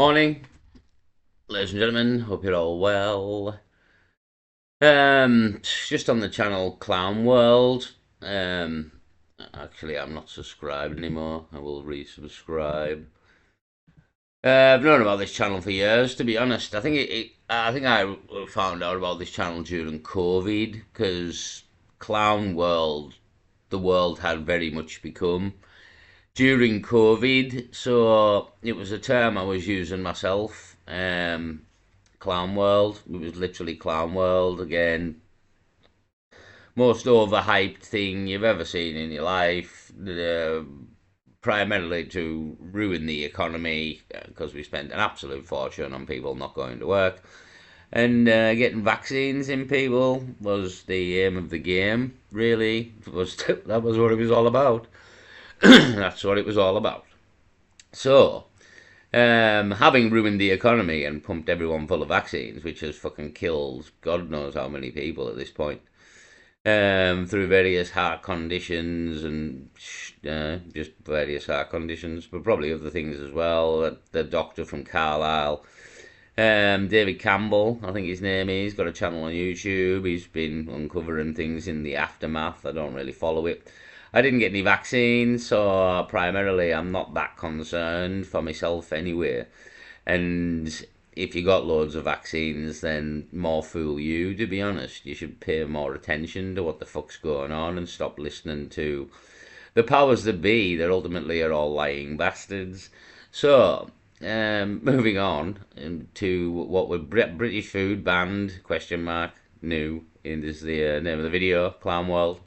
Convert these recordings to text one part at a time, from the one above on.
Morning, ladies and gentlemen. Hope you're all well. Just on the channel Clown World. Um, Actually, I'm not subscribed anymore. I will resubscribe. I've known about this channel for years, to be honest. I think I found out about this channel during COVID because Clown World, the world had very much become during COVID. So it was a term I was using myself. Clown World. It was literally Clown World again. Most overhyped thing you've ever seen in your life. Primarily to ruin the economy because we spent an absolute fortune on people not going to work. And getting vaccines in people was the aim of the game. Really, that was what it was all about. That's what it was all about. So, having ruined the economy and pumped everyone full of vaccines, which has fucking killed God knows how many people at this point, through various heart conditions and just various heart conditions, but probably other things as well. The doctor from Carlisle, David Campbell, I think his name is, got a channel on YouTube. He's been uncovering things in the aftermath. I don't really follow it. I didn't get any vaccines, so primarily I'm not that concerned for myself anyway. And if you got loads of vaccines, then more fool you, to be honest. You should pay more attention to what the fuck's going on and stop listening to the powers that be that ultimately are all lying bastards. So, moving on to what were British food banned, question mark, new, is the name of the video, Clown World.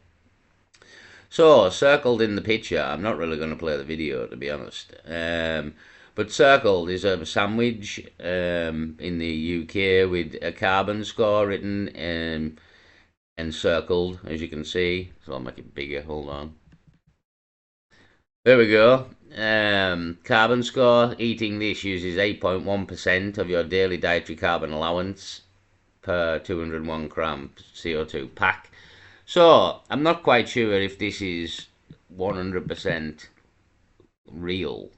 So, circled in the picture, I'm not really going to play the video to be honest. But circled is a sandwich in the UK with a carbon score written and circled, as you can see. So I'll make it bigger, hold on. There we go. Carbon score, eating this uses 8.1% of your daily dietary carbon allowance per 201 gram CO2 pack. So, I'm not quite sure if this is 100% real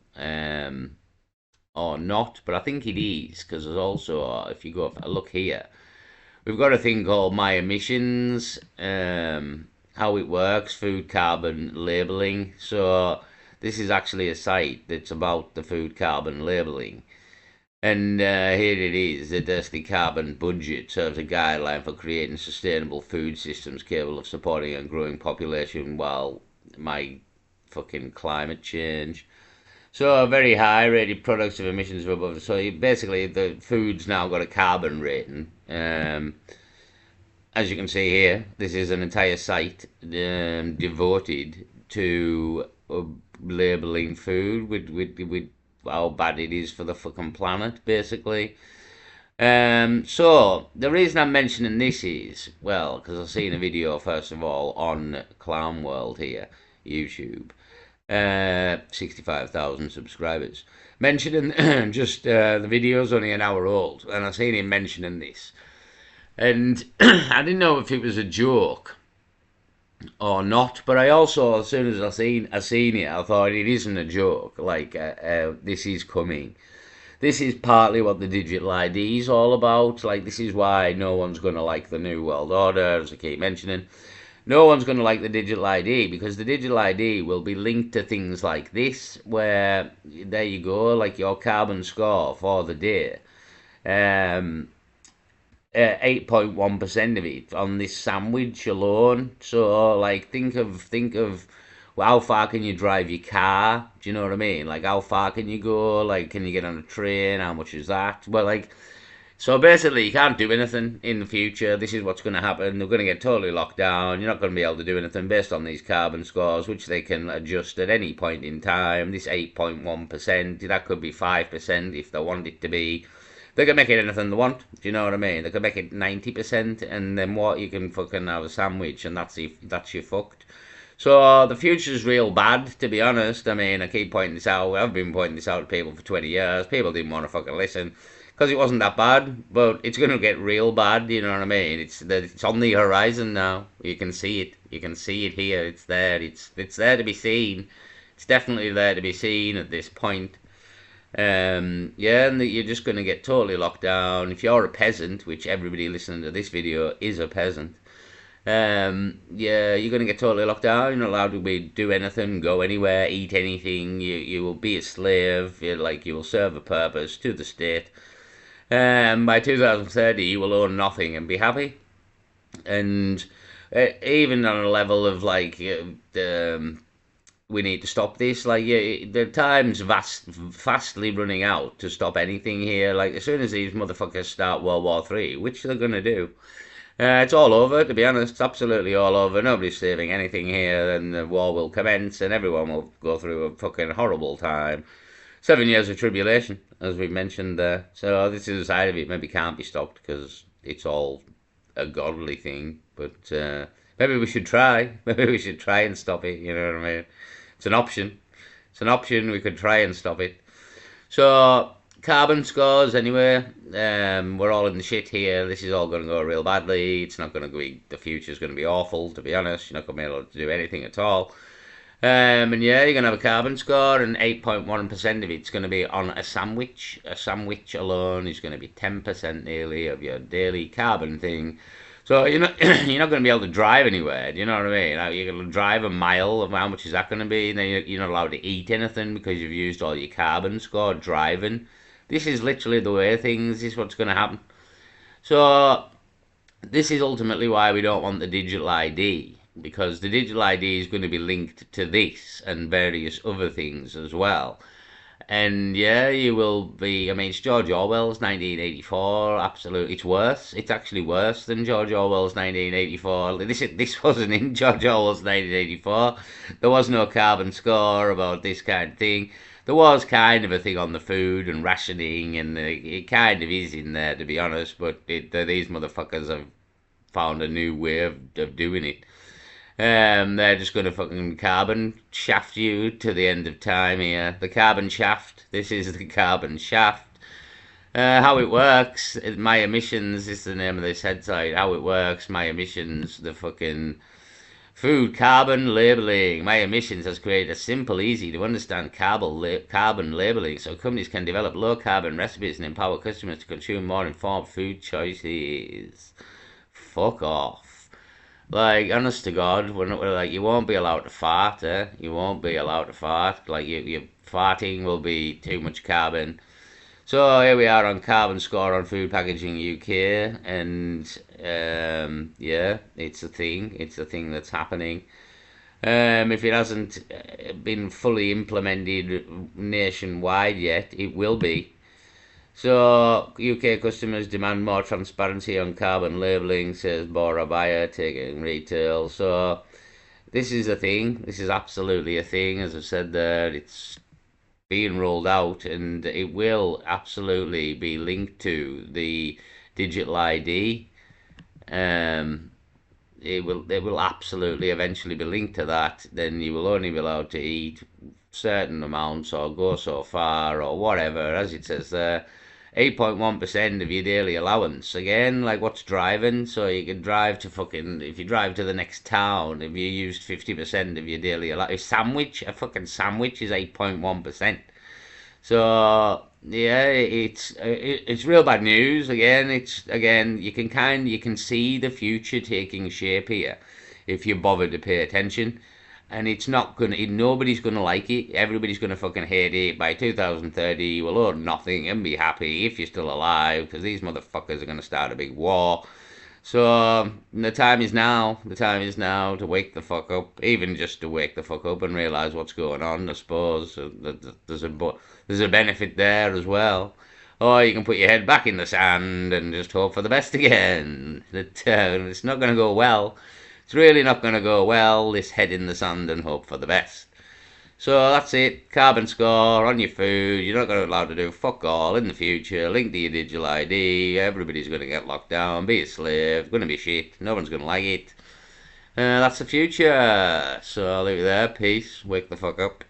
or not, but I think it is, because there's also, if you go look here, we've got a thing called My Emissions, how it works, food carbon labeling. So, this is actually a site that's about the food carbon labeling. And here it is. The Dirty Carbon Budget serves a guideline for creating sustainable food systems capable of supporting a growing population while my fucking climate change. So very high rated products of emissions of above. So basically the food's now got a carbon rating. As you can see here, this is an entire site devoted to labeling food with how bad it is for the fucking planet, basically. So the reason I'm mentioning this is, well, because I've seen a video first of all on Clown World here, YouTube, 65,000 subscribers, mentioning just the video's only an hour old, and I've seen him mentioning this, and I didn't know if it was a joke or not. But I also, as soon as I seen it, I thought it isn't a joke. Like this is coming. This is partly what the digital ID is all about. Like this is why no one's going to like the New World Order, as I keep mentioning. No one's going to like the digital ID because the digital ID will be linked to things like this, where there you go, like your carbon score for the day. 8.1% of it on this sandwich alone. So like think of well, how far can you drive your car? Do you know what I mean? Like how far can you go? Like can you get on a train? How much is that? Well, like so basically you can't do anything in the future. This is what's going to happen. They're going to get totally locked down. You're not going to be able to do anything based on these carbon scores, which they can adjust at any point in time. This 8.1%, that could be 5% if they want it to be. They can make it anything they want. Do you know what I mean? They can make it 90%, and then what? You can fucking have a sandwich, and that's you fucked. So the future's real bad, to be honest. I mean, I keep pointing this out. I've been pointing this out to people for 20 years. People didn't want to fucking listen because it wasn't that bad, but it's going to get real bad. You know what I mean? It's on the horizon now. You can see it. You can see it here. It's there. It's there to be seen. It's definitely there to be seen at this point. Yeah, and that you're just going to get totally locked down. If you're a peasant, which everybody listening to this video is a peasant, yeah, you're going to get totally locked down. You're not allowed to do anything, go anywhere, eat anything. You will be a slave. You will serve a purpose to the state. By 2030, you will own nothing and be happy. And even on a level of we need to stop this. The time's fastly running out to stop anything here. Like, as soon as these motherfuckers start World War III, which they're gonna do, it's all over. To be honest, it's absolutely all over. Nobody's saving anything here, and the war will commence, and everyone will go through a fucking horrible time. 7 years of tribulation, as we mentioned there. So this is a side of it. Maybe can't be stopped because it's all a godly thing. But maybe we should try. Maybe we should try and stop it. You know what I mean? It's an option. It's an option. We could try and stop it. So carbon scores anyway. We're all in the shit here. This is all going to go real badly. It's not going to be. The future's going to be awful. To be honest, you're not going to be able to do anything at all. And yeah, you're going to have a carbon score, and 8.1% of it's going to be on a sandwich. A sandwich alone is going to be 10% nearly of your daily carbon thing. So you're not going to be able to drive anywhere. Do you know what I mean? You're going to drive a mile. Of how much is that going to be? And then you're not allowed to eat anything because you've used all your carbon score driving. This is literally the way things. This is what's going to happen. So this is ultimately why we don't want the digital ID, because the digital ID is going to be linked to this and various other things as well. And yeah, you will be. I mean, it's George Orwell's 1984. Absolutely, it's worse. It's actually worse than George Orwell's 1984. This wasn't in George Orwell's 1984. There was no carbon score about this kind of thing. There was kind of a thing on the food and rationing, and it kind of is in there, to be honest. But these motherfuckers have found a new way of doing it. They're just going to fucking carbon shaft you to the end of time here. The carbon shaft. This is the carbon shaft. How it works. My Emissions is the name of this headset. How it works. My Emissions. The fucking food carbon labeling. My Emissions has created a simple, easy to understand carbon labeling so companies can develop low carbon recipes and empower customers to consume more informed food choices. Fuck off. Like, honest to God, you won't be allowed to fart, eh? You won't be allowed to fart. Like, your farting will be too much carbon. So here we are on carbon score on food packaging UK, and yeah, it's a thing. It's a thing that's happening. If it hasn't been fully implemented nationwide yet, it will be. So, UK customers demand more transparency on carbon labelling, says Bora Bayer, taking retail. So, this is a thing. This is absolutely a thing. As I've said there, it's being rolled out, and it will absolutely be linked to the digital ID. It will absolutely eventually be linked to that. Then you will only be allowed to eat certain amounts or go so far or whatever, as it says there. 8.1% of your daily allowance. Again, like, what's driving? So you can drive to if you drive to the next town, if you used 50% of your daily allowance. A fucking sandwich is 8.1%. So yeah, it's real bad news. Again, you can see the future taking shape here if you bother to pay attention. And it's not gonna. Nobody's gonna like it. Everybody's gonna fucking hate it. By 2030, you will own nothing and be happy if you're still alive, because these motherfuckers are gonna start a big war. So the time is now. The time is now to wake the fuck up. Even just to wake the fuck up and realize what's going on. I suppose there's a benefit there as well. Or you can put your head back in the sand and just hope for the best again. It's not gonna go well. It's really not going to go well, this head in the sand and hope for the best. So that's it. Carbon score on your food. You're not going to be allowed to do fuck all in the future. Link to your digital ID. Everybody's going to get locked down. Be a slave. Going to be shit. No one's going to like it. That's the future. So I'll leave it there. Peace. Wake the fuck up.